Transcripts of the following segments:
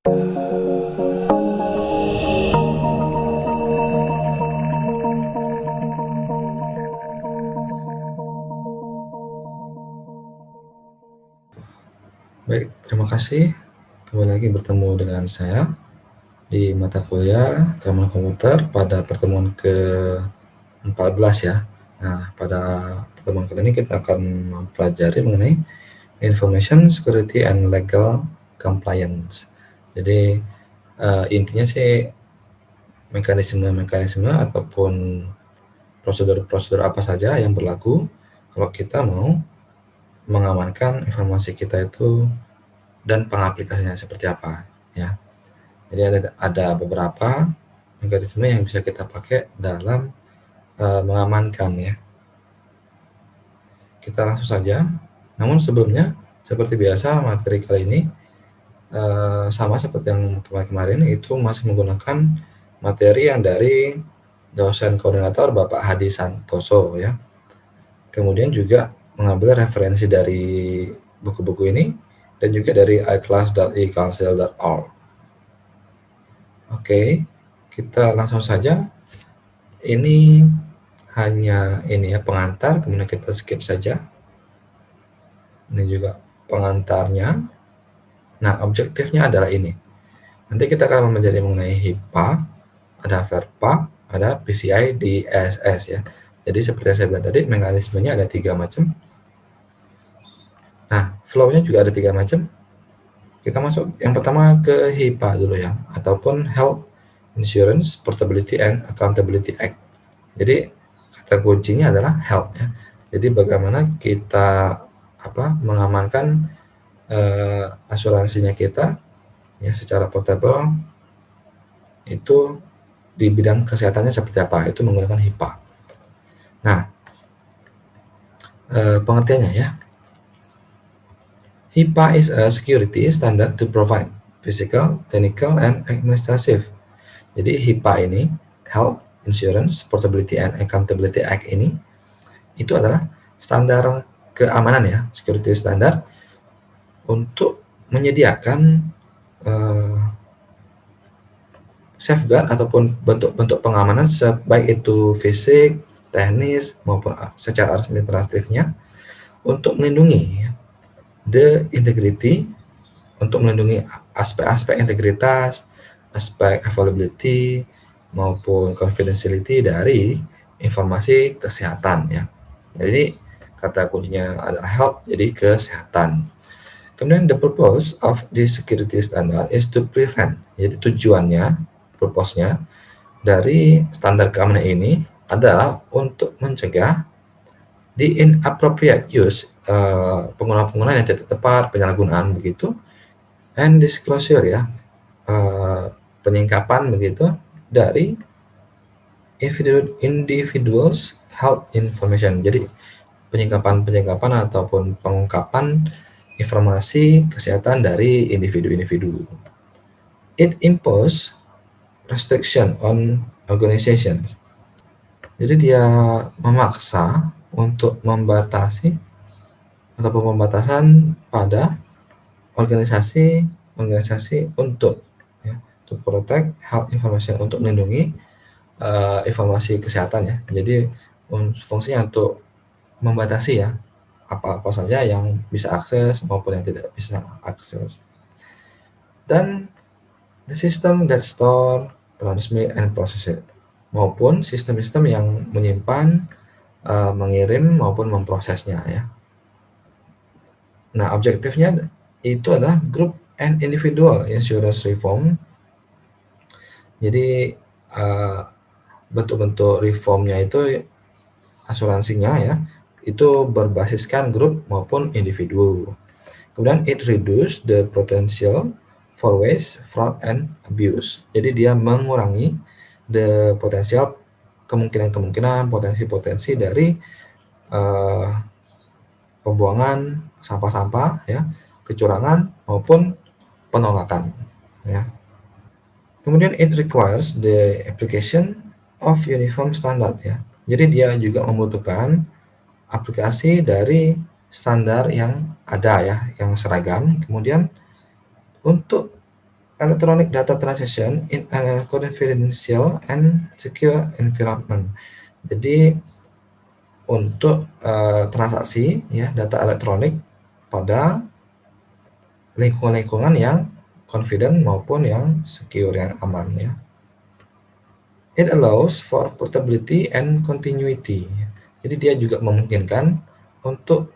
Baik, terima kasih. Kembali lagi bertemu dengan saya di mata kuliah Keamanan Komputer pada pertemuan ke-14 ya. Nah, pada pertemuan kali ini kita akan mempelajari mengenai Information Security and Legal Compliance. Jadi intinya sih mekanisme-mekanisme ataupun prosedur-prosedur apa saja yang berlaku kalau kita mau mengamankan informasi kita itu dan pengaplikasinya seperti apa ya. Jadi ada beberapa mekanisme yang bisa kita pakai dalam mengamankan ya. Kita langsung saja. Namun sebelumnya, seperti biasa materi kali ini sama seperti yang kemarin-kemarin itu masih menggunakan materi yang dari dosen koordinator Bapak Hadi Santoso ya. Kemudian juga mengambil referensi dari buku-buku ini dan juga dari iclass.ecouncil.org. Oke, kita langsung saja. Ini hanya ini ya pengantar, kemudian kita skip saja. Ini juga pengantarnya. Nah, objektifnya adalah ini. Nanti kita akan menjadi mengenai HIPAA, ada VERPA, ada PCI DSS ya. Jadi seperti yang saya bilang tadi, mekanismenya ada 3 macam. Nah, flow-nya juga ada 3 macam. Kita masuk yang pertama ke HIPAA dulu ya, ataupun Health Insurance Portability and Accountability Act. Jadi kata kuncinya adalah health ya. Jadi bagaimana kita mengamankan asuransinya kita ya secara portable itu di bidang kesehatannya seperti apa, itu menggunakan HIPAA. Nah, pengertiannya ya. HIPAA is a security standard to provide physical, technical, and administrative. Jadi HIPAA ini, Health Insurance Portability and Accountability Act ini, itu adalah standar keamanan ya, security standard untuk menyediakan safeguard ataupun bentuk-bentuk pengamanan baik itu fisik, teknis maupun secara administratifnya untuk melindungi the integrity, untuk melindungi aspek-aspek integritas, aspek availability maupun confidentiality dari informasi kesehatan ya. Jadi kata kuncinya adalah health, jadi kesehatan. Kemudian the purpose of this security standard is to prevent. Jadi tujuannya, purpose-nya dari standar keamanan ini adalah untuk mencegah the inappropriate use, penggunaan-penggunaan yang tidak tepat, penyalahgunaan begitu, and disclosure ya, penyingkapan begitu dari individuals health information. Jadi penyingkapan ataupun pengungkapan informasi kesehatan dari individu-individu. It impose restriction on organization. Jadi dia memaksa untuk membatasi ataupun pembatasan pada organisasi untuk ya, to protect health information, untuk melindungi informasi kesehatan ya. Jadi fungsinya untuk membatasi ya apa-apa saja yang bisa akses maupun yang tidak bisa akses. Dan the system that store, transmit, and process it, maupun sistem-sistem yang menyimpan, mengirim maupun memprosesnya ya. Nah, objektifnya itu adalah group and individual insurance reform. Jadi bentuk-bentuk reformnya itu asuransinya ya itu berbasiskan grup maupun individu. Kemudian it reduce the potential for waste, fraud, and abuse. Jadi dia mengurangi the potensial kemungkinan potensi dari pembuangan sampah-sampah ya, kecurangan maupun penolakan ya. Kemudian it requires the application of uniform standard ya. Jadi dia juga membutuhkan aplikasi dari standar yang ada ya, yang seragam. Kemudian untuk electronic data transaction in a confidential and secure environment. Jadi untuk transaksi ya data elektronik pada lingkungan-lingkungan yang confident maupun yang secure, yang aman ya. It allows for portability and continuity. Jadi dia juga memungkinkan untuk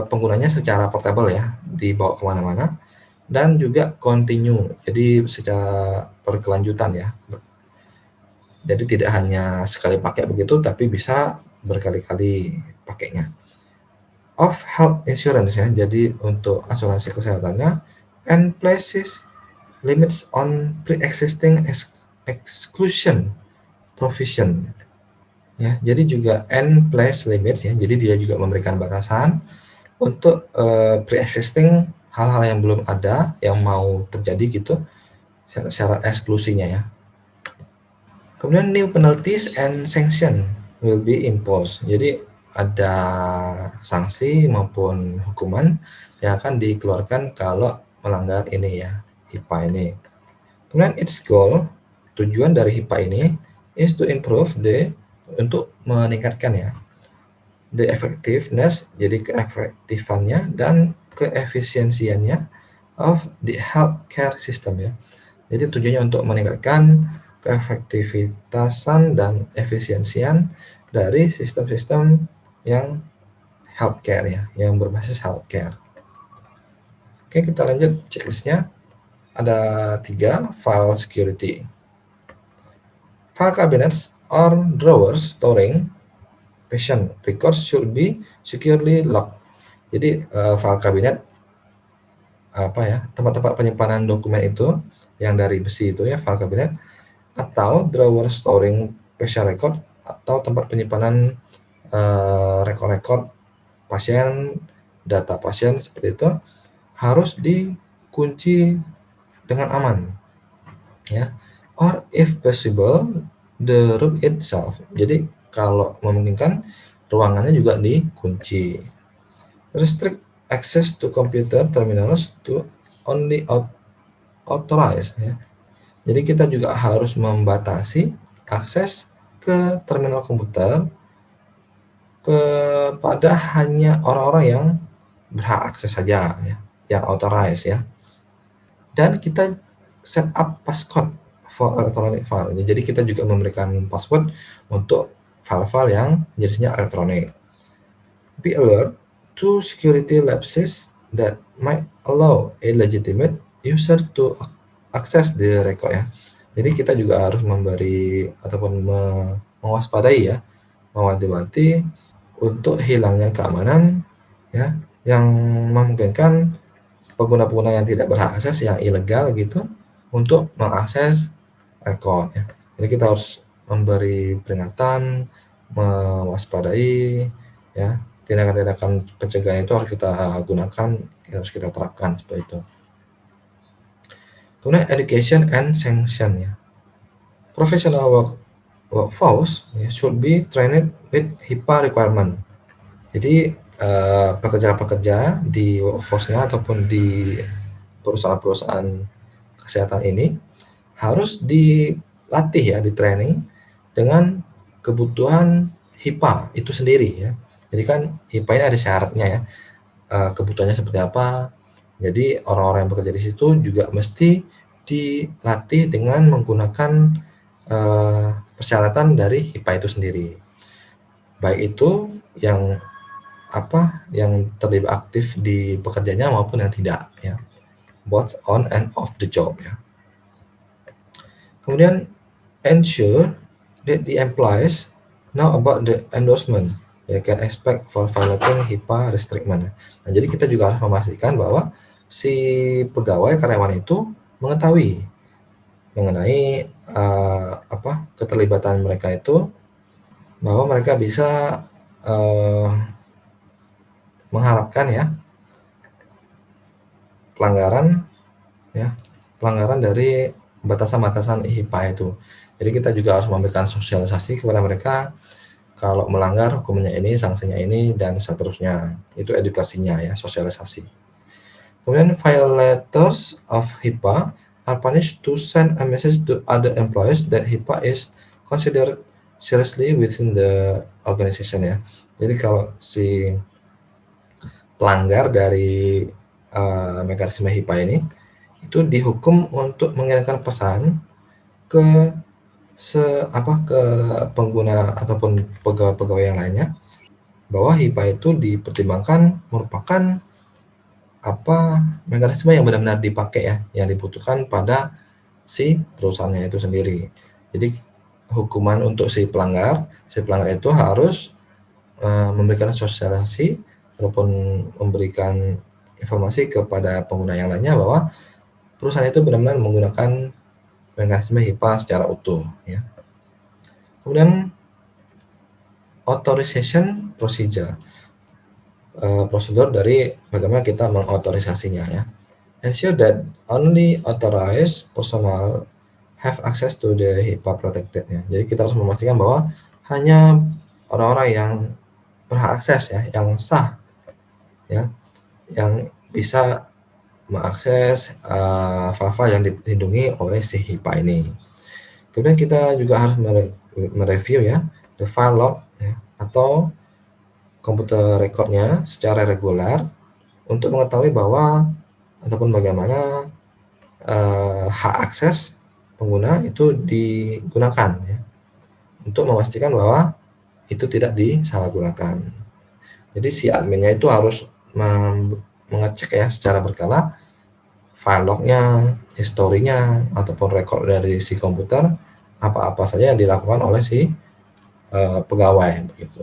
penggunanya secara portable ya, dibawa kemana-mana, dan juga continue, jadi secara berkelanjutan ya. Jadi tidak hanya sekali pakai begitu, tapi bisa berkali-kali pakainya. Of health insurance ya, jadi untuk asuransi kesehatannya, and places limits on pre-existing exclusion provision ya. Jadi juga and place limits ya, jadi dia juga memberikan batasan untuk pre-existing hal-hal yang belum ada yang mau terjadi gitu secara eksklusinya ya. Kemudian new penalties and sanction will be imposed. Jadi ada sanksi maupun hukuman yang akan dikeluarkan kalau melanggar ini ya, HIPAA ini. Kemudian its goal, tujuan dari HIPAA ini is to improve untuk meningkatkan ya, the effectiveness, jadi keefektifannya dan keefisiensiannya of the healthcare system ya. Jadi tujuannya untuk meningkatkan keefektivitasan dan efisiensian dari sistem-sistem yang healthcare ya, yang berbasis healthcare. Oke, kita lanjut checklistnya. Ada 3, file security. File cabinets or drawers storing patient records should be securely locked. Jadi file kabinet tempat-tempat penyimpanan dokumen itu yang dari besi itu ya, file kabinet, atau drawer storing patient record atau tempat penyimpanan rekor-rekor pasien, data pasien seperti itu, harus dikunci dengan aman ya. Or if possible the room itself. Jadi kalau memungkinkan ruangannya juga dikunci. Restrict access to computer terminals to only authorized ya. Jadi kita juga harus membatasi akses ke terminal komputer kepada hanya orang-orang yang berhak akses saja ya, yang authorized ya. Dan kita set up passcode for electronic file. Jadi kita juga memberikan password untuk file-file yang jenisnya elektronik. Be alert to security lapses that might allow a legitimate user to access the record ya. Jadi kita juga harus memberi ataupun mewaspadai ya, mewanti-wanti untuk hilangnya keamanan ya, yang memungkinkan pengguna-pengguna yang tidak berhak akses, yang ilegal gitu, untuk mengakses rekod ya. Jadi kita harus memberi peringatan, mewaspadai ya, tindakan-tindakan pencegahan itu harus kita gunakan, harus kita terapkan seperti itu. Kemudian education and sanction ya. Professional workforce should be trained with HIPAA requirement. Jadi pekerja-pekerja di workforce-nya ataupun di perusahaan-perusahaan kesehatan ini harus dilatih ya, di training dengan kebutuhan HIPAA itu sendiri ya. Jadi kan HIPAA ini ada syaratnya ya, kebutuhannya seperti apa. Jadi orang-orang yang bekerja di situ juga mesti dilatih dengan menggunakan persyaratan dari HIPAA itu sendiri. Baik itu yang terlibat aktif di pekerjaannya maupun yang tidak ya, both on and off the job ya. Kemudian ensure that the employees know about the endorsement they can expect for violating HIPAA restriction. Nah, jadi kita juga harus memastikan bahwa si pegawai karyawan itu mengetahui mengenai keterlibatan mereka itu, bahwa mereka bisa mengharapkan ya pelanggaran dari batasan-batasan HIPAA itu. Jadi kita juga harus memberikan sosialisasi kepada mereka kalau melanggar hukumnya ini, sanksinya ini, dan seterusnya. Itu edukasinya ya, sosialisasi. Kemudian violators of HIPAA are punished to send a message to other employees that HIPAA is considered seriously within the organization ya. Jadi kalau si pelanggar dari mekanisme HIPAA ini itu dihukum untuk mengirimkan pesan ke ke pengguna ataupun pegawai-pegawai yang lainnya bahwa HIPAA itu dipertimbangkan merupakan mekanisme yang benar-benar dipakai ya, yang dibutuhkan pada si perusahaannya itu sendiri. Jadi hukuman untuk si pelanggar itu harus memberikan sosialisasi ataupun memberikan informasi kepada pengguna yang lainnya bahwa perusahaan itu benar-benar menggunakan mekanisme HIPAA secara utuh ya. Kemudian authorization procedure, prosedur dari bagaimana kita mengotorisasinya ya. Ensure that only authorized personnel have access to the HIPAA protected ya. Jadi kita harus memastikan bahwa hanya orang-orang yang berhak akses ya, yang sah ya, yang bisa mengakses file-file yang dilindungi oleh si HIPAA ini. Kemudian kita juga harus mereview ya the file log ya, atau komputer recordnya secara reguler untuk mengetahui bahwa ataupun bagaimana hak akses pengguna itu digunakan ya, untuk memastikan bahwa itu tidak disalahgunakan. Jadi si adminnya itu harus mengecek ya secara berkala file lognya, historinya, ataupun record dari si komputer apa-apa saja yang dilakukan oleh si pegawai begitu.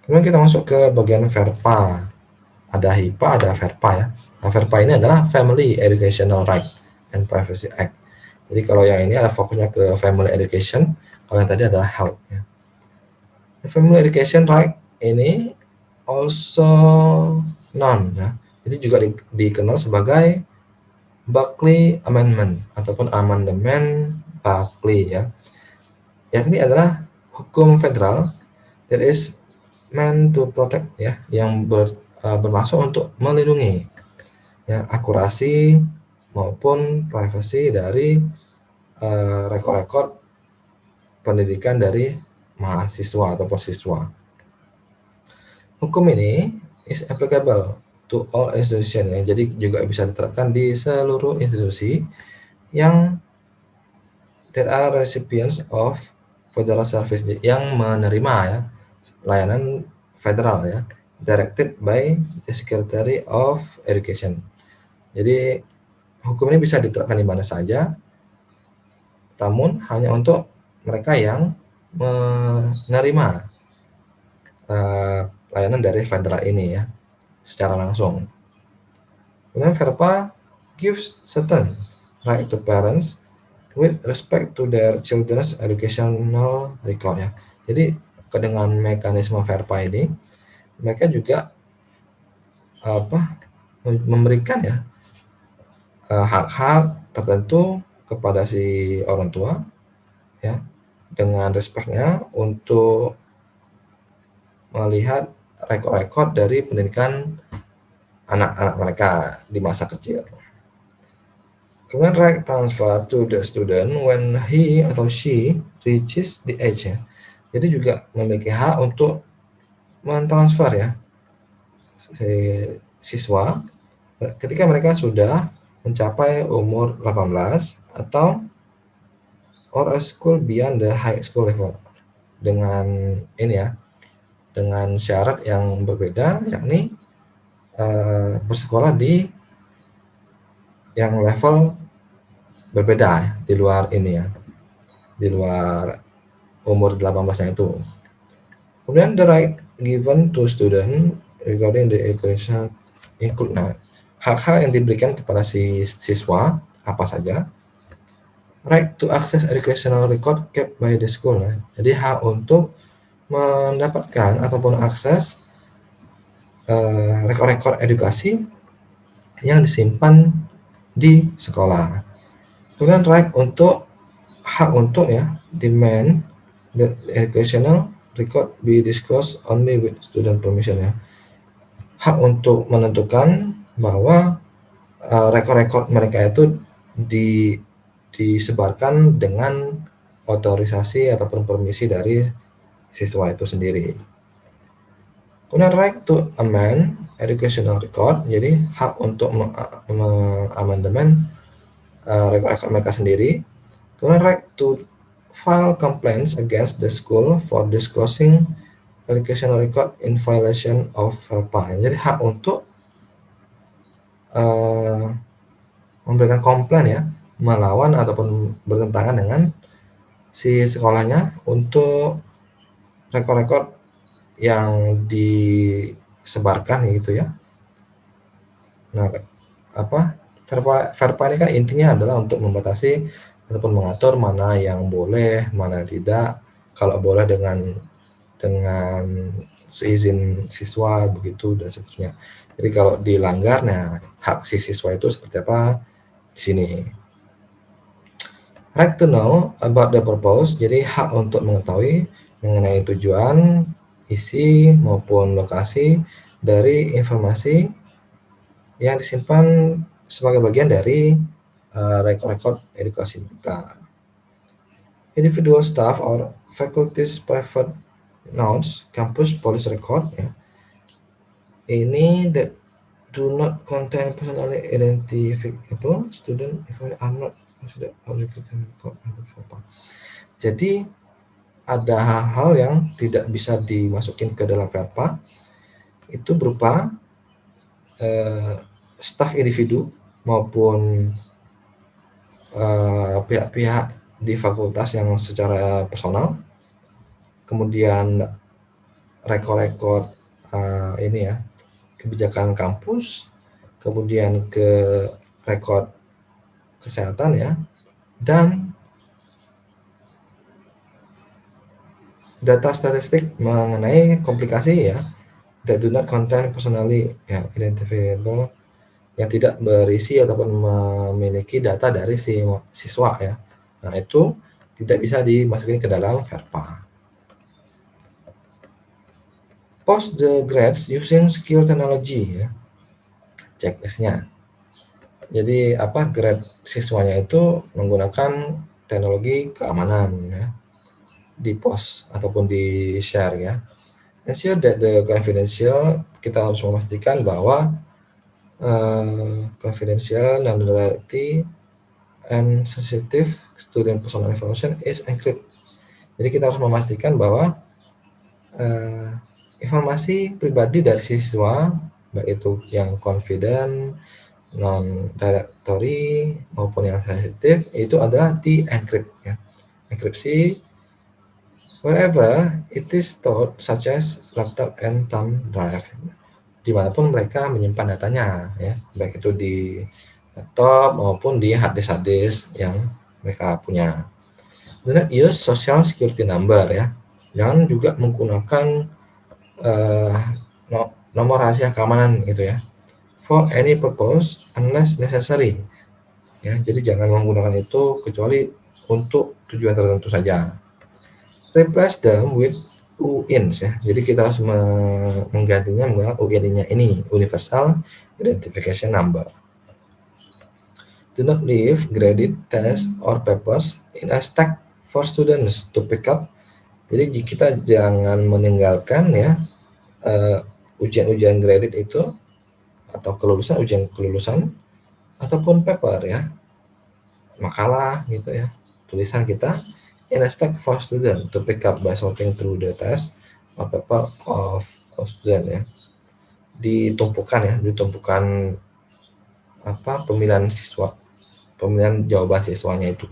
Kemudian kita masuk ke bagian VERPA. Ada HIPAA, ada VERPA ya. Nah, VERPA ini adalah Family Educational Right and Privacy Act. Jadi kalau yang ini ada fokusnya ke family education, kalau yang tadi adalah health ya. The Family Education Right ini also known ya. Jadi juga dikenal sebagai Buckley Amendment ataupun amandemen Buckley ya. Yang ini adalah hukum federal that is meant to protect ya, yang bermaksud untuk melindungi ya akurasi maupun privasi dari rekod-rekod pendidikan dari mahasiswa atau siswa. Hukum ini is applicable to all institutions ya, jadi juga bisa diterapkan di seluruh institusi yang that are recipients of federal service, yang menerima ya layanan federal ya, directed by the Secretary of Education. Jadi hukum ini bisa diterapkan di mana saja, namun hanya untuk mereka yang menerima layanan dari federal ini ya secara langsung. Kemudian VERPA gives certain right to parents with respect to their children's educational record ya. Jadi dengan mekanisme VERPA ini mereka juga memberikan ya hak-hak tertentu kepada si orang tua ya, dengan respectnya untuk melihat rekod-rekod dari pendidikan anak-anak mereka di masa kecil. Kemudian right transfer to the student when he atau she reaches the age ya. Jadi juga memiliki hak untuk mentransfer ya si siswa ketika mereka sudah mencapai umur 18 atau or a school beyond the high school level, dengan ini ya, dengan syarat yang berbeda, yakni bersekolah di yang level berbeda ya, di luar ini ya, di luar umur 18-nya itu. Kemudian the right given to student regarding the education include hak-hak yang diberikan kepada si siswa apa saja. Right to access educational record kept by the school. Jadi hak untuk mendapatkan ataupun akses rekor-rekor edukasi yang disimpan di sekolah. Kemudian right untuk hak untuk ya demand that educational record be disclosed only with student permission ya. Hak untuk menentukan bahwa rekor-rekor mereka itu disebarkan dengan otorisasi ataupun permisi dari siswa itu sendiri. Kemudian right to amend educational record, jadi hak untuk mengamandemen rekor-rekor mereka sendiri. Kemudian right to file complaints against the school for disclosing educational record in violation of FERPA. Jadi hak untuk memberikan komplain ya, melawan ataupun bertentangan dengan si sekolahnya untuk rekor-rekor yang disebarkan gitu ya. Nah, FERPA ini kan intinya adalah untuk membatasi ataupun mengatur mana yang boleh, mana tidak. Kalau boleh dengan seizin siswa begitu dan seterusnya. Jadi kalau dilanggar, nah hak si siswa itu seperti apa di sini. Right to know about the purpose, jadi hak untuk mengetahui mengenai tujuan, isi maupun lokasi dari informasi yang disimpan sebagai bagian dari rekor-rekor edukasi mereka. Individual staff or faculties private notes, campus police record ya. Ini that do not contain personally identifiable student if are not considered record. Jadi ada hal-hal yang tidak bisa dimasukin ke dalam FERPA itu berupa staf individu maupun pihak-pihak di fakultas yang secara personal, kemudian rekor-rekor ini ya kebijakan kampus, kemudian ke rekor kesehatan ya, dan data statistik mengenai komplikasi ya that do not contain personally ya, identifiable, yang tidak berisi ataupun memiliki data dari si siswa ya. Nah, itu tidak bisa dimasukin ke dalam FERPA. Post the grades using secure technology ya. Checklistnya. Jadi grade siswanya itu menggunakan teknologi keamanan ya. Di post ataupun di share ya. Ensure that the confidential, kita harus memastikan bahwa confidential, non-reality, and sensitive student personal information is encrypted. Jadi kita harus memastikan bahwa informasi pribadi dari siswa, baik itu yang confident, non-directory maupun yang sensitif, itu adalah di-encrypt ya. Enkripsi wherever it is stored, such as laptop and thumb drive, dimanapun mereka menyimpan datanya ya, baik itu di laptop maupun di hard disk yang mereka punya. Do not use social security number ya, jangan juga menggunakan nomor rahasia keamanan gitu ya, for any purpose unless necessary ya, jadi jangan menggunakan itu kecuali untuk tujuan tertentu saja. Replace them with UINs ya, jadi kita harus menggantinya menggunakan UIN-nya ini, Universal Identification Number. Do not leave graded tests or papers in a stack for students to pick up. Jadi kita jangan meninggalkan ya ujian-ujian graded itu atau ujian kelulusan ataupun paper ya, makalah gitu ya, tulisan kita in a stack for student to pick up by sorting through the test or paper of student ya, ditumpukan pemilihan jawaban siswanya itu.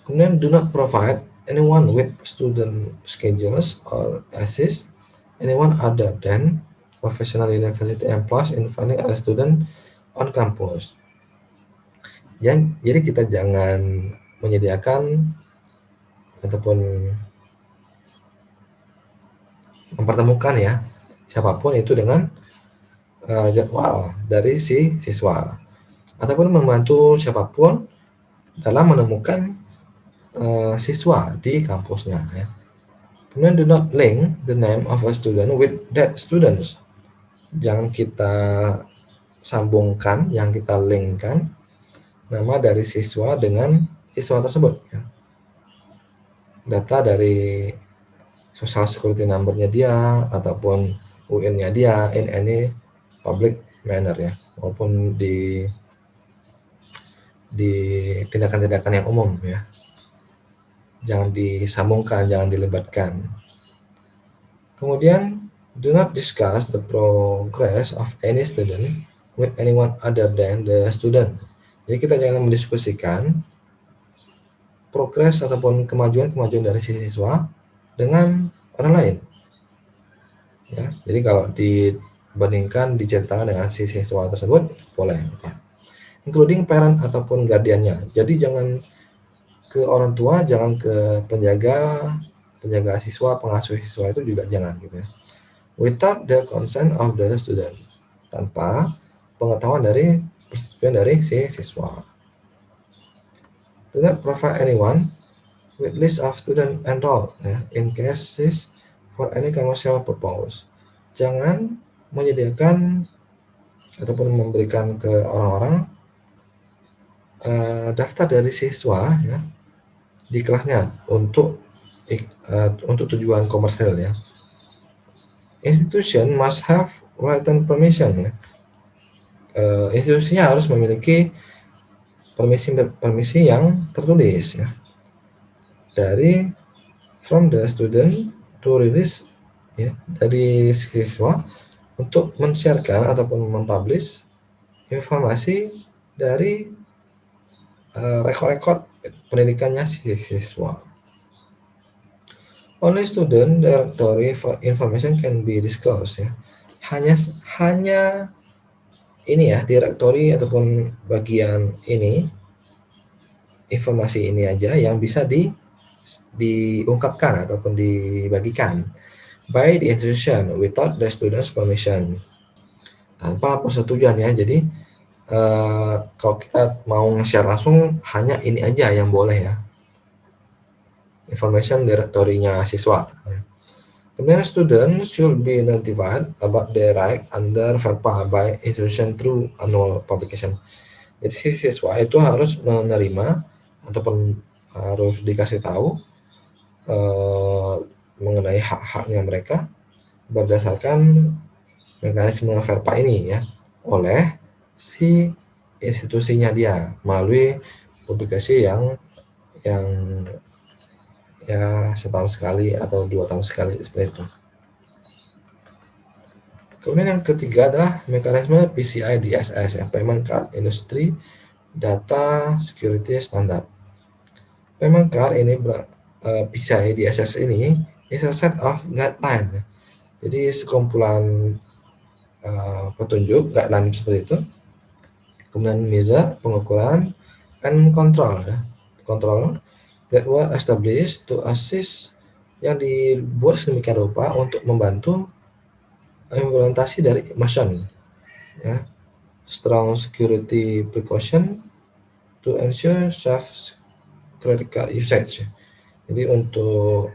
Kemudian do not provide anyone with student schedules or assist anyone other than professional university employees in finding a student on campus. Jadi kita jangan menyediakan ataupun mempertemukan ya siapapun itu dengan jadwal dari si siswa, ataupun membantu siapapun dalam menemukan siswa di kampusnya ya. Kemudian do not link the name of a student with that students. Jangan kita sambungkan, yang kita linkkan nama dari siswa dengan siswa tersebut. Ya. Data dari social security number-nya dia ataupun UN-nya dia in any public manner ya, maupun di tindakan-tindakan yang umum ya. Jangan disambungkan, jangan dilibatkan. Kemudian, do not discuss the progress of any student with anyone other than the student. Jadi kita jangan mendiskusikan progres ataupun kemajuan-kemajuan dari siswa dengan orang lain. Ya, jadi kalau dibandingkan diceritakan dengan si siswa tersebut boleh. Ya. Including parent ataupun guardiannya. Jadi jangan ke orang tua, jangan ke penjaga siswa, pengasuh siswa itu juga jangan gitu ya. Without the consent of the student, tanpa pengetahuan dari persetujuan dari si siswa. Do not provide anyone with list of student enrolled ya, in cases for any commercial purpose. Jangan menyediakan ataupun memberikan ke orang-orang daftar dari siswa ya di kelasnya untuk tujuan komersial ya. Institution must have written permission ya. Institusinya harus memiliki permisi yang tertulis ya dari from the student to release ya, dari siswa untuk men-sharekan ataupun mempublish informasi dari rekod-rekod pendidikannya si siswa. Only student directory information can be disclosed ya. Hanya ini ya, directory ataupun bagian ini, informasi ini aja yang bisa diungkapkan ataupun dibagikan by the institution without the student's permission. Tanpa persetujuan ya. Jadi kalau kita mau nge-share langsung hanya ini aja yang boleh ya. Information directory-nya siswa. Kemudian student should be notified about their right under FERPA by institution through annual publication. Jadi si siswa itu harus menerima ataupun harus dikasih tahu mengenai hak-haknya mereka berdasarkan mekanisme FERPA ini ya oleh si institusinya dia melalui publikasi yang ya setahun sekali atau 2 tahun sekali seperti itu. Kemudian yang ketiga adalah mekanisme PCI DSS ya, Payment Card Industry Data Security Standard. Payment Card ini PCI DSS ini is a set of guideline. Jadi sekumpulan petunjuk guideline seperti itu. Kemudian measure pengukuran and control ya. Control that were established to assist yang dibuat sedemikian rupa untuk membantu implementasi dari mission ya. Strong security precaution to ensure safe credit card usage. Jadi untuk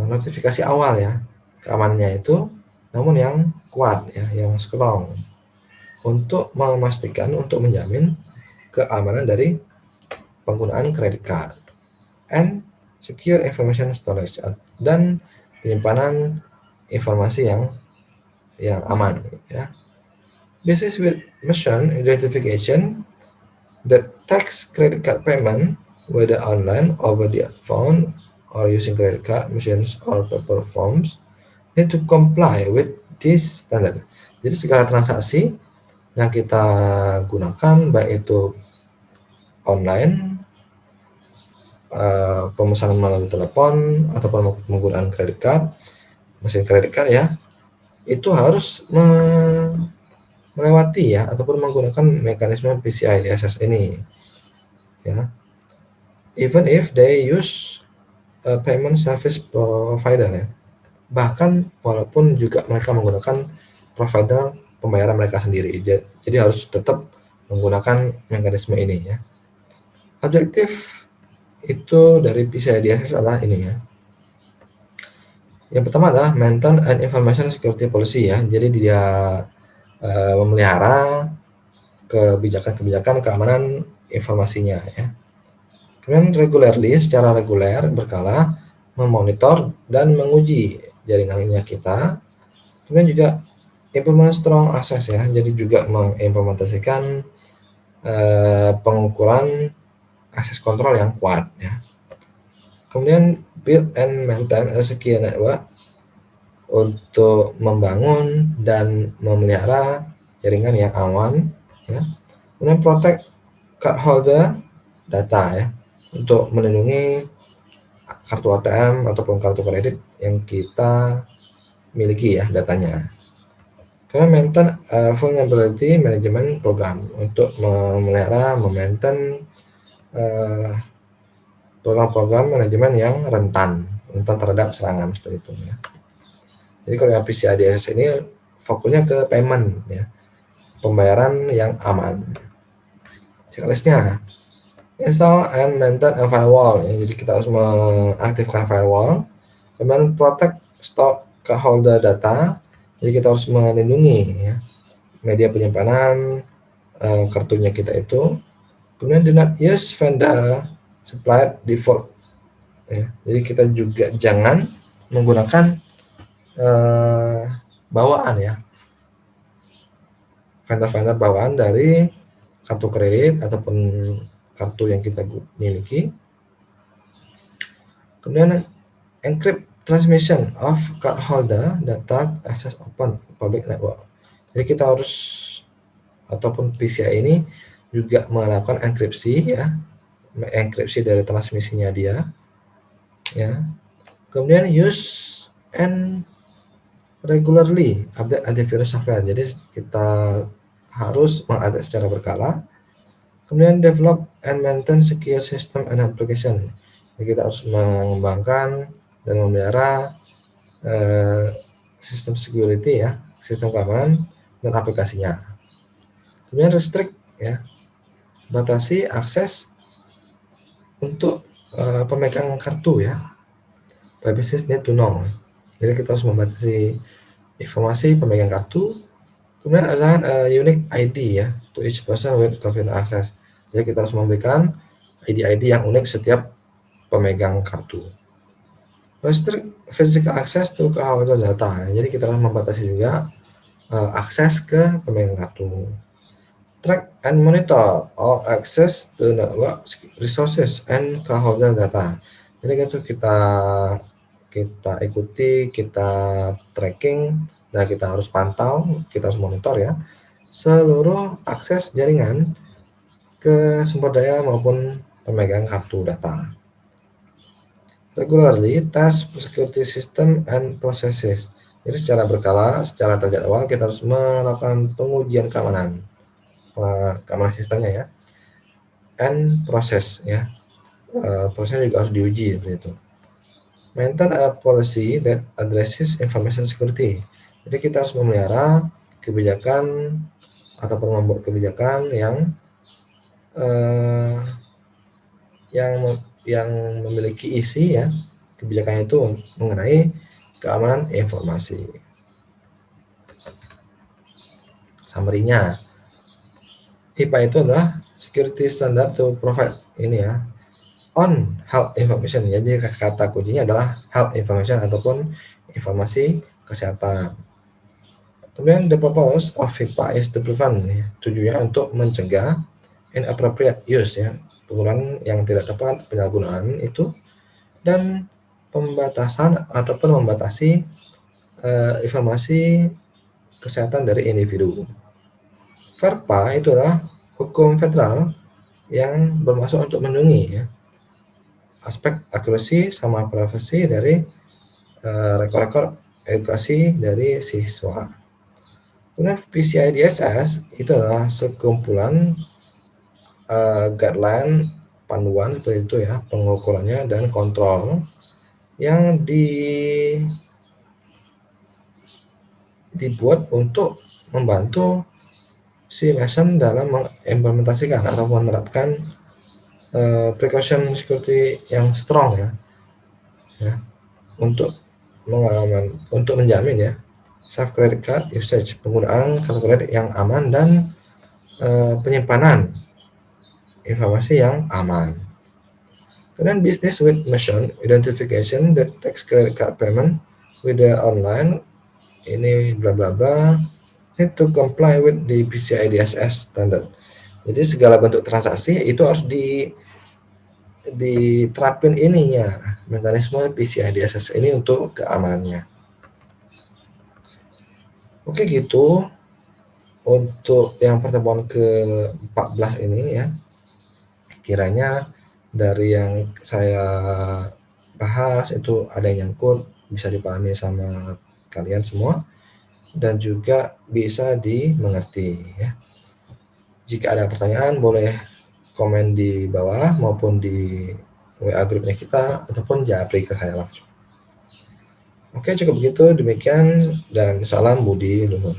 notifikasi awal ya keamanannya itu, namun yang kuat ya, yang strong untuk memastikan, untuk menjamin keamanan dari penggunaan kredit card and secure information storage dan penyimpanan informasi yang aman ya. Business with mission identification that takes credit card payment whether online, over the phone, or using credit card machines or paper forms need to comply with this standard. Jadi segala transaksi yang kita gunakan baik itu online, pemesanan melalui telepon ataupun menggunakan kredit card, mesin kredit card ya, itu harus melewati ya ataupun menggunakan mekanisme PCI DSS ini ya. Even if they use a payment service provider ya. Bahkan walaupun juga mereka menggunakan provider pembayaran mereka sendiri, jadi harus tetap menggunakan mekanisme ini ya. Objektif itu dari PCI DSS adalah ini ya. Yang pertama adalah maintain and information security policy ya. Jadi dia memelihara kebijakan-kebijakan keamanan informasinya ya. Kemudian regularly, secara reguler, berkala, memonitor dan menguji jaringannya kita. Kemudian juga implement strong access ya, jadi juga mengimplementasikan pengukuran akses kontrol yang kuat ya. Kemudian build and maintain a secure network untuk membangun dan memelihara jaringan yang aman ya. Kemudian protect cardholder data ya, untuk melindungi kartu ATM ataupun kartu kredit yang kita miliki ya datanya. Karena maintain vulnerability management program untuk memelihara, memaintain program-program manajemen yang rentan terhadap serangan seperti itu ya. Jadi kalau yang PCI DSS ini fokusnya ke payment ya, pembayaran yang aman. Checklistnya install and maintain a firewall ya, jadi kita harus mengaktifkan firewall. Kemudian protect stock cardholder data, jadi kita harus melindungi ya, media penyimpanan kartunya kita itu. Kemudian do not use vendor supplied default ya, jadi kita juga jangan menggunakan bawaan ya, vendor-vendor bawaan dari kartu kredit ataupun kartu yang kita miliki. Kemudian encrypt transmission of cardholder data access open public network. Jadi kita harus, ataupun PCI ini juga melakukan enkripsi ya, enkripsi dari transmisinya dia ya. Kemudian use and regularly update antivirus software. Jadi kita harus mengupdate secara berkala. Kemudian develop and maintain secure system and application. Jadi kita harus mengembangkan dan memelihara sistem security ya, sistem keamanan dan aplikasinya. Kemudian restrict ya, batasi akses untuk pemegang kartu ya. Business need to know. Jadi kita harus membatasi informasi pemegang kartu. Kemudian assign a unique ID ya to each person with confident access. Jadi kita harus memberikan ID yang unik setiap pemegang kartu. Restrict physical access to cardholder data. Jadi kita harus membatasi juga akses ke pemegang kartu. Track and monitor all access to network resources and cardholder data. Jadi itu kita ikuti, kita tracking, dan kita harus pantau, kita harus monitor ya seluruh akses jaringan ke sumber daya maupun pemegang kartu data. Regularly test security system and processes. Jadi secara berkala, secara terjadwal kita harus melakukan pengujian keamanan sistemnya ya, and proses ya, prosesnya juga harus diuji seperti itu. Maintain a policy that addresses information security. Jadi kita harus memelihara kebijakan ataupun membuat kebijakan yang memiliki isi ya, kebijakannya itu mengenai keamanan informasi. Summary-nya, HIPAA itu adalah security standard to provide ini ya, on health information. Jadi kata kuncinya adalah health information ataupun informasi kesehatan. Kemudian the purpose of HIPAA is to prevent ya, tujuannya untuk mencegah inappropriate use ya, penggunaan yang tidak tepat, penyalahgunaan itu, dan pembatasan ataupun membatasi informasi kesehatan dari individu. FERPA itu adalah hukum federal yang bermaksud untuk melindungi ya, aspek akurasi sama privasi dari rekor-rekor edukasi dari siswa. Kemudian PCI DSS itu adalah sekumpulan guideline, panduan seperti itu ya, pengukurannya dan kontrol yang dibuat untuk membantu si mason dalam mengimplementasikan atau menerapkan precaution security yang strong ya, untuk untuk menjamin ya safe credit card usage, penggunaan kartu kredit yang aman dan penyimpanan informasi yang aman. Kemudian business with mission identification that takes credit card payment with the online ini bla bla bla need to comply with the PCI DSS standard. Jadi segala bentuk transaksi itu harus diterapin ininya mekanisme PCI DSS ini untuk keamanannya. Oke gitu untuk yang pertemuan ke-14 ini ya. Kiranya dari yang saya bahas itu ada yang nyangkut, bisa dipahami sama kalian semua dan juga bisa dimengerti ya. Jika ada pertanyaan boleh komen di bawah maupun di WA grupnya kita ataupun japri ke saya langsung. Oke, cukup begitu, demikian dan salam Budi Luhur.